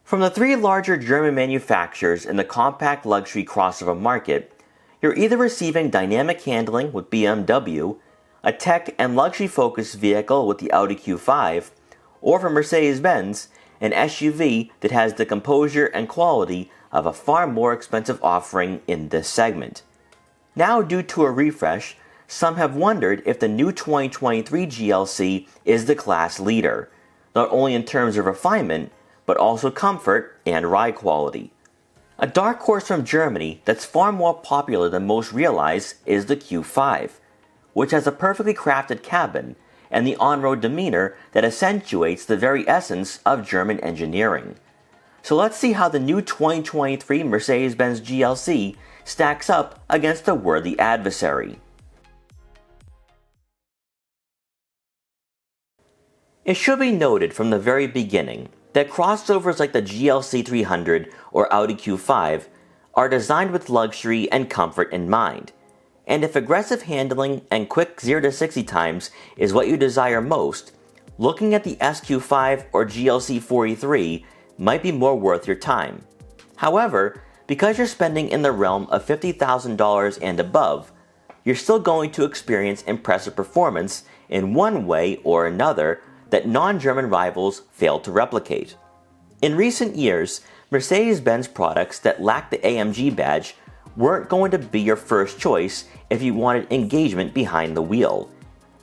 From the three larger German manufacturers in the compact luxury crossover market, you're either receiving dynamic handling with BMW, a tech and luxury-focused vehicle with the Audi Q5, or from Mercedes Benz, an SUV that has the composure and quality of a far more expensive offering in this segment. Now, due to a refresh, some have wondered if the new 2023 GLC is the class leader, not only in terms of refinement, but also comfort and ride quality. A dark horse from Germany that's far more popular than most realize is the Q5, which has a perfectly crafted cabin and the on-road demeanor that accentuates the very essence of German engineering. So let's see how the new 2023 Mercedes Benz GLC stacks up against a worthy adversary. It should be noted from the very beginning that crossovers like the GLC 300 or Audi Q5 are designed with luxury and comfort in mind. And if aggressive handling and quick 0 to 60 times is what you desire most, looking at the SQ5 or GLC 43 might be more worth your time. However, because you're spending in the realm of $50,000 and above, you're still going to experience impressive performance in one way or another that non-German rivals failed to replicate. In recent years, Mercedes-Benz products that lack the AMG badge weren't going to be your first choice if you wanted engagement behind the wheel,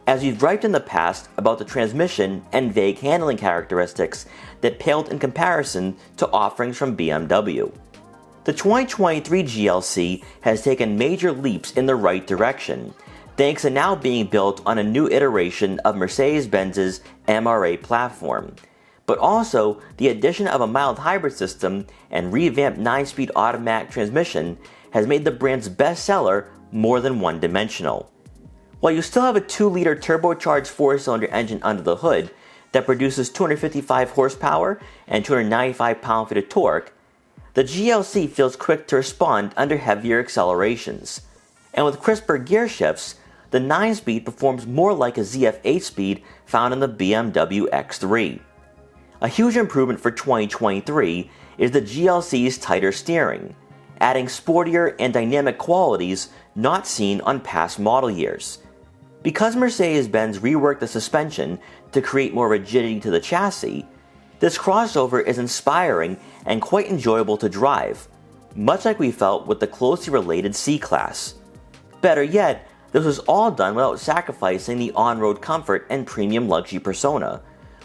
as you've griped in the past about the transmission and vague handling characteristics that paled in comparison to offerings from BMW. The 2023 GLC has taken major leaps in the right direction, thanks to now being built on a new iteration of Mercedes-Benz's MRA platform, but also the addition of a mild hybrid system and revamped 9-speed automatic transmission has made the brand's bestseller more than one-dimensional. While you still have a 2-liter turbocharged 4-cylinder engine under the hood that produces 255 horsepower and 295 pound-feet of torque, the GLC feels quick to respond under heavier accelerations. And with crisper gear shifts, the 9-speed performs more like a ZF 8-speed found in the BMW X3. A huge improvement for 2023 is the GLC's tighter steering, adding sportier and dynamic qualities not seen on past model years. Because Mercedes-Benz reworked the suspension to create more rigidity to the chassis, this crossover is inspiring and quite enjoyable to drive, much like we felt with the closely related C-Class. Better yet, this was all done without sacrificing the on-road comfort and premium luxury persona,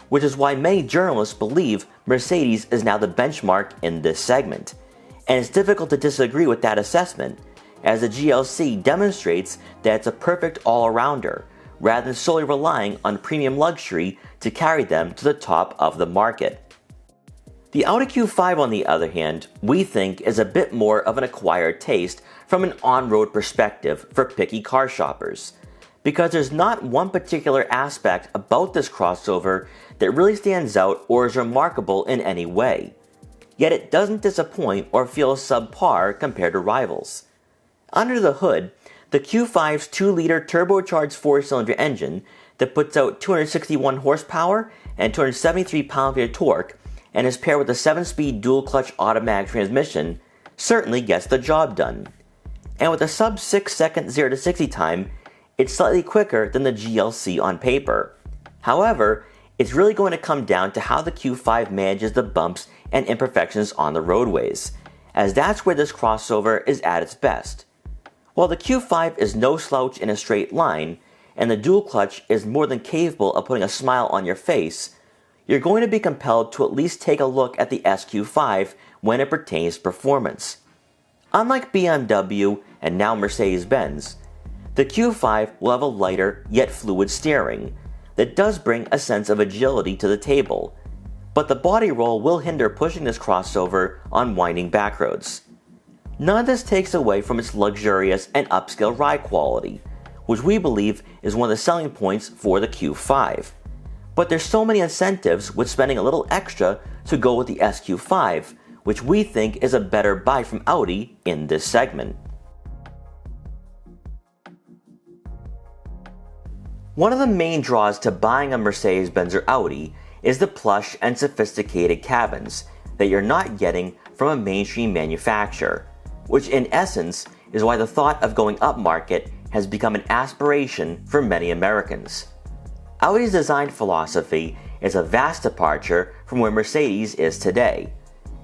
which is why many journalists believe Mercedes is now the benchmark in this segment. And it's difficult to disagree with that assessment, as the GLC demonstrates that it's a perfect all-arounder, rather than solely relying on premium luxury to carry them to the top of the market. The Audi Q5, on the other hand, we think is a bit more of an acquired taste from an on-road perspective for picky car shoppers, because there's not one particular aspect about this crossover that really stands out or is remarkable in any way. Yet it doesn't disappoint or feel subpar compared to rivals. Under the hood, the Q5's 2-liter turbocharged 4-cylinder engine that puts out 261 horsepower and 273 pound-feet of torque and is paired with a 7-speed dual-clutch automatic transmission certainly gets the job done. And with a sub 6-second 0 to 60 time, it's slightly quicker than the GLC on paper. However, it's really going to come down to how the Q5 manages the bumps and imperfections on the roadways, as that's where this crossover is at its best. While the Q5 is no slouch in a straight line, and the dual clutch is more than capable of putting a smile on your face, you're going to be compelled to at least take a look at the SQ5 when it pertains to performance. Unlike BMW and now Mercedes-Benz, the Q5 will have a lighter yet fluid steering that does bring a sense of agility to the table, but the body roll will hinder pushing this crossover on winding backroads. None of this takes away from its luxurious and upscale ride quality, which we believe is one of the selling points for the Q5. But there's so many incentives with spending a little extra to go with the SQ5, which we think is a better buy from Audi in this segment. One of the main draws to buying a Mercedes-Benz or Audi is the plush and sophisticated cabins that you're not getting from a mainstream manufacturer, which in essence is why the thought of going upmarket has become an aspiration for many Americans. Audi's design philosophy is a vast departure from where Mercedes is today,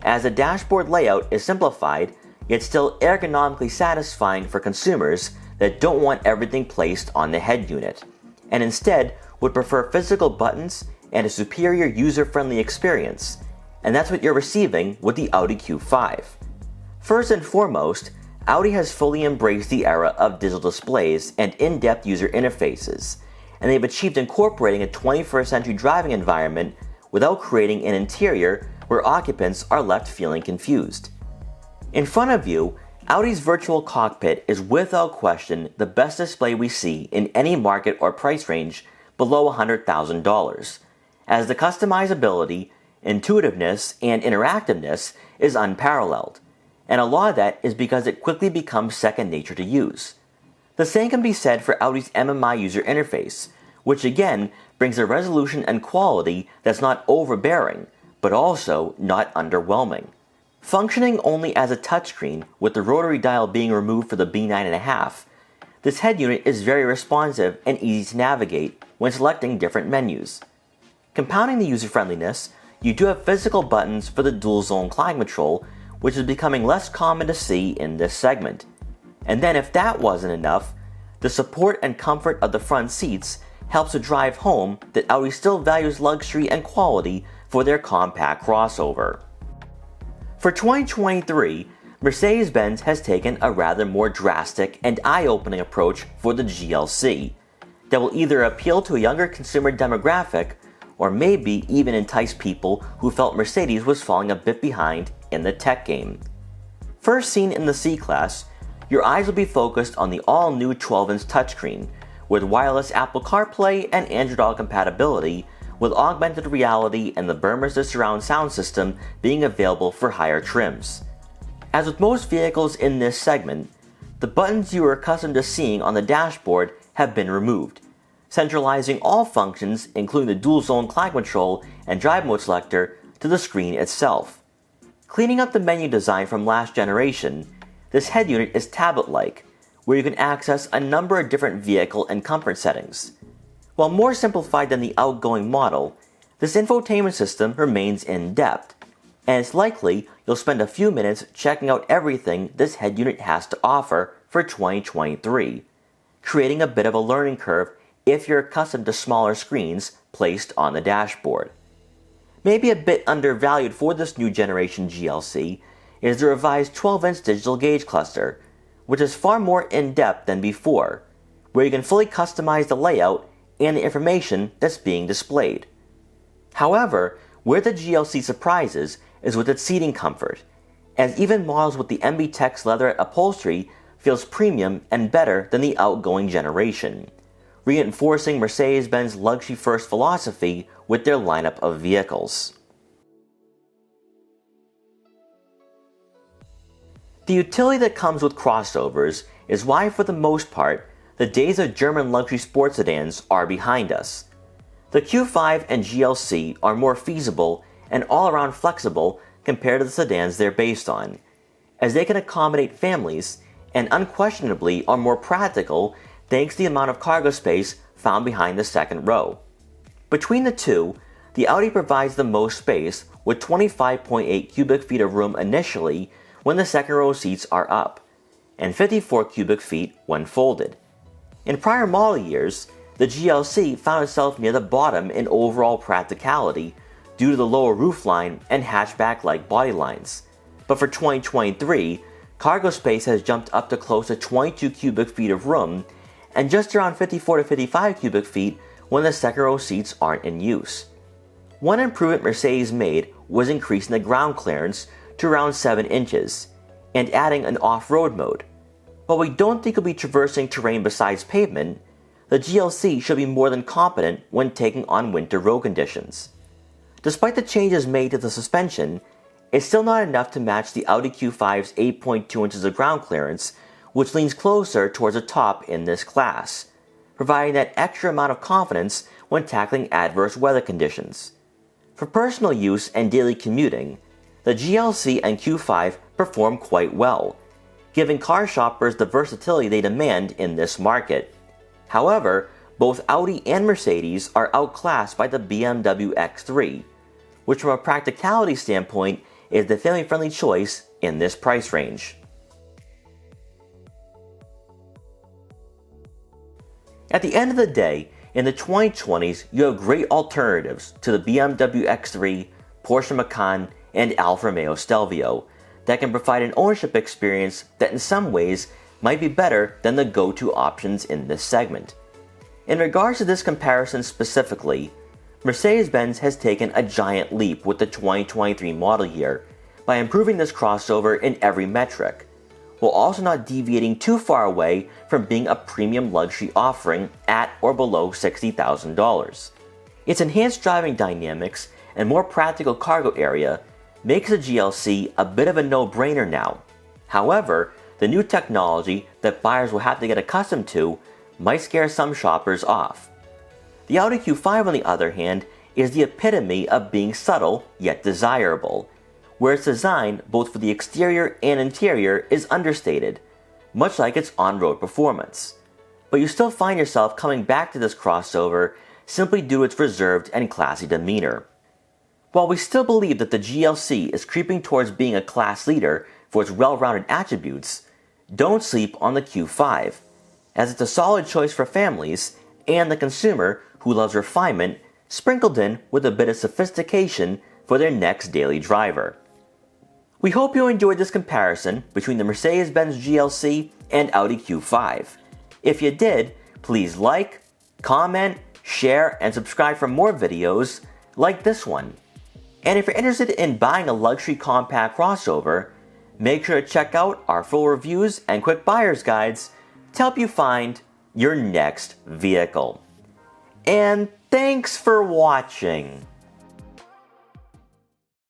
as the dashboard layout is simplified yet still ergonomically satisfying for consumers that don't want everything placed on the head unit, and instead would prefer physical buttons and a superior user-friendly experience, and that's what you're receiving with the Audi Q5. First and foremost, Audi has fully embraced the era of digital displays and in-depth user interfaces, and they've achieved incorporating a 21st century driving environment without creating an interior where occupants are left feeling confused. In front of you, Audi's virtual cockpit is without question the best display we see in any market or price range below $100,000, as the customizability, intuitiveness, and interactiveness is unparalleled, and a lot of that is because it quickly becomes second nature to use. The same can be said for Audi's MMI user interface, which again brings a resolution and quality that's not overbearing, but also not underwhelming. Functioning only as a touchscreen with the rotary dial being removed for the B9.5, this head unit is very responsive and easy to navigate when selecting different menus. Compounding the user-friendliness, you do have physical buttons for the dual-zone climate control, which is becoming less common to see in this segment. And then if that wasn't enough, the support and comfort of the front seats helps to drive home that Audi still values luxury and quality for their compact crossover. For 2023, Mercedes Benz has taken a rather more drastic and eye-opening approach for the GLC that will either appeal to a younger consumer demographic or maybe even entice people who felt Mercedes was falling a bit behind in the tech game. First seen in the C-Class, your eyes will be focused on the all-new 12-inch touchscreen with wireless Apple CarPlay and Android Auto compatibility, with augmented reality and the Burmester surround sound system being available for higher trims. As with most vehicles in this segment, the buttons you are accustomed to seeing on the dashboard have been removed, centralizing all functions including the dual-zone climate control and drive mode selector to the screen itself. Cleaning up the menu design from last generation, this head unit is tablet-like, where you can access a number of different vehicle and comfort settings. While more simplified than the outgoing model, this infotainment system remains in-depth, and it's likely you'll spend a few minutes checking out everything this head unit has to offer for 2023, creating a bit of a learning curve if you're accustomed to smaller screens placed on the dashboard. Maybe a bit undervalued for this new generation GLC is the revised 12-inch digital gauge cluster, which is far more in-depth than before, where you can fully customize the layout and the information that's being displayed. However, where the GLC surprises is with its seating comfort, as even models with the MBTEX leather upholstery feels premium and better than the outgoing generation, reinforcing Mercedes-Benz luxury-first philosophy with their lineup of vehicles. The utility that comes with crossovers is why, for the most part, the days of German luxury sports sedans are behind us. The Q5 and GLC are more feasible and all-around flexible compared to the sedans they're based on, as they can accommodate families and unquestionably are more practical thanks to the amount of cargo space found behind the second row. Between the two, the Audi provides the most space with 25.8 cubic feet of room initially when the second row seats are up, and 54 cubic feet when folded. In prior model years, the GLC found itself near the bottom in overall practicality due to the lower roofline and hatchback-like body lines. But for 2023, cargo space has jumped up to close to 22 cubic feet of room and just around 54 to 55 cubic feet when the second row seats aren't in use. One improvement Mercedes made was increasing the ground clearance to around 7 inches and adding an off-road mode. While we don't think it'll be traversing terrain besides pavement, the GLC should be more than competent when taking on winter road conditions. Despite the changes made to the suspension, it's still not enough to match the Audi Q5's 8.2 inches of ground clearance, which leans closer towards the top in this class, providing that extra amount of confidence when tackling adverse weather conditions. For personal use and daily commuting, the GLC and Q5 perform quite well, giving car shoppers the versatility they demand in this market. However, both Audi and Mercedes are outclassed by the BMW X3, which from a practicality standpoint is the family-friendly choice in this price range. At the end of the day, in the 2020s, you have great alternatives to the BMW X3, Porsche Macan, and Alfa Romeo Stelvio that can provide an ownership experience that in some ways might be better than the go-to options in this segment. In regards to this comparison specifically, Mercedes-Benz has taken a giant leap with the 2023 model year by improving this crossover in every metric, while also not deviating too far away from being a premium luxury offering at or below $60,000. Its enhanced driving dynamics and more practical cargo area makes the GLC a bit of a no-brainer now. However, the new technology that buyers will have to get accustomed to might scare some shoppers off. The Audi Q5 on the other hand is the epitome of being subtle yet desirable, where its design both for the exterior and interior is understated, much like its on-road performance. But you still find yourself coming back to this crossover simply due to its reserved and classy demeanor. While we still believe that the GLC is creeping towards being a class leader for its well-rounded attributes, don't sleep on the Q5, as it's a solid choice for families and the consumer who loves refinement sprinkled in with a bit of sophistication for their next daily driver. We hope you enjoyed this comparison between the Mercedes Benz GLC and Audi Q5. If you did, please like, comment, share, and subscribe for more videos like this one. And if you're interested in buying a luxury compact crossover, make sure to check out our full reviews and quick buyer's guides to help you find your next vehicle. And thanks for watching.